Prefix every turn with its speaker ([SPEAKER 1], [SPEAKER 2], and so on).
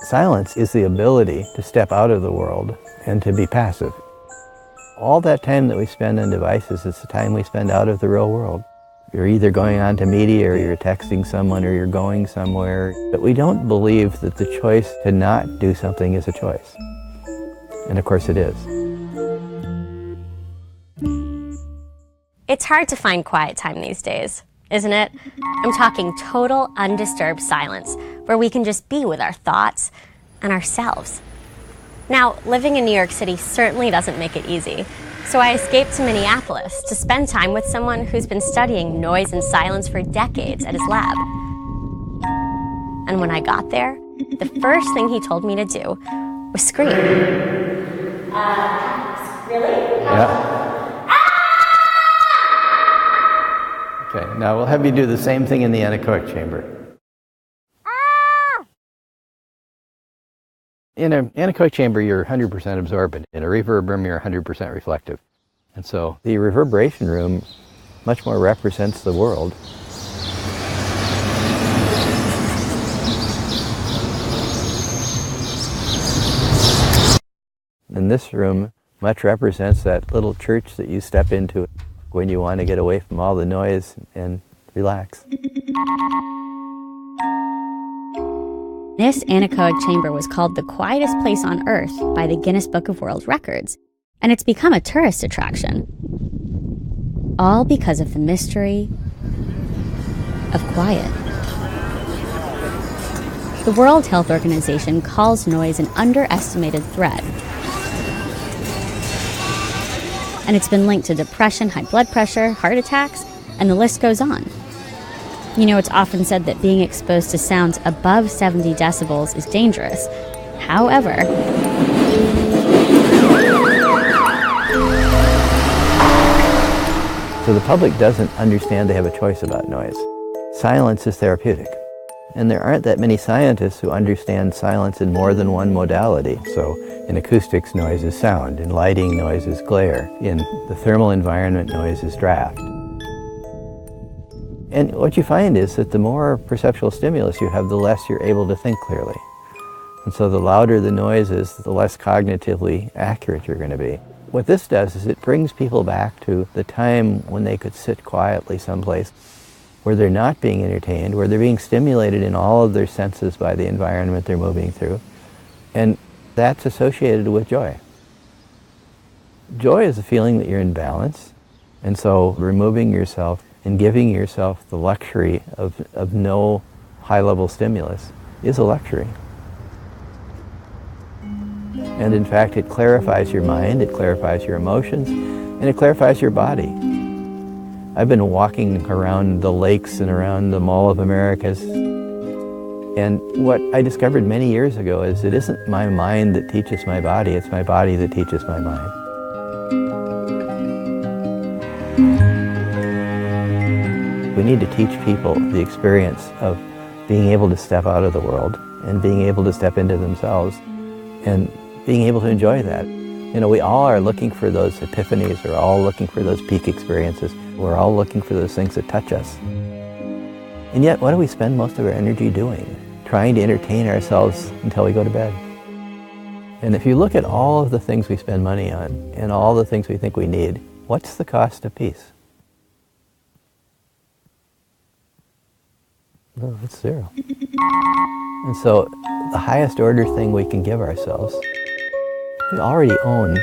[SPEAKER 1] Silence is the ability to step out of the world and to be passive. All that time that we spend on devices is the time we spend out of the real world. You're either going on to media, or you're texting someone, or you're going somewhere. But we don't believe that the choice to not do something is a choice. And of course it is.
[SPEAKER 2] It's hard to find quiet time these days, isn't it? I'm talking total undisturbed silence, where we can just be with our thoughts and ourselves. Now, living in New York City certainly doesn't make it easy. So I escaped to Minneapolis to spend time with someone who's been studying noise and silence for decades at his lab. And when I got there, the first thing he told me to do was scream. Really?
[SPEAKER 1] Yeah. Okay, now we'll have you do the same thing in the anechoic chamber. In an anechoic chamber, you're 100% absorbent. In a reverb room, you're 100% reflective. And so the reverberation room much more represents the world. And this room much represents that little church that you step into when you want to get away from all the noise and relax.
[SPEAKER 3] This anechoic chamber was called the quietest place on Earth by the Guinness Book of World Records, and it's become a tourist attraction. All because of the mystery of quiet. The World Health Organization calls noise an underestimated threat, and it's been linked to depression, high blood pressure, heart attacks, and the list goes on. You know, it's often said that being exposed to sounds above 70 decibels is dangerous. However,
[SPEAKER 1] so the public doesn't understand they have a choice about noise. Silence is therapeutic. And there aren't that many scientists who understand silence in more than one modality. So in acoustics, noise is sound. In lighting, noise is glare. In the thermal environment, noise is draft. And what you find is that the more perceptual stimulus you have, the less you're able to think clearly. And so the louder the noise is, the less cognitively accurate you're going to be. What this does is it brings people back to the time when they could sit quietly someplace where they're not being entertained, where they're being stimulated in all of their senses by the environment they're moving through. And that's associated with joy. Joy is a feeling that you're in balance. And so removing yourself and giving yourself the luxury of no high-level stimulus is a luxury. And in fact, it clarifies your mind, it clarifies your emotions, and it clarifies your body. I've been walking around the lakes and around the Mall of Americas, and what I discovered many years ago is it isn't my mind that teaches my body, it's my body that teaches my mind. We need to teach people the experience of being able to step out of the world and being able to step into themselves and being able to enjoy that. You know, we all are looking for those epiphanies, we're all looking for those peak experiences, we're all looking for those things that touch us. And yet, what do we spend most of our energy doing? Trying to entertain ourselves until we go to bed. And if you look at all of the things we spend money on and all the things we think we need, what's the cost of peace? No, it's zero. And so the highest order thing we can give ourselves, we already own.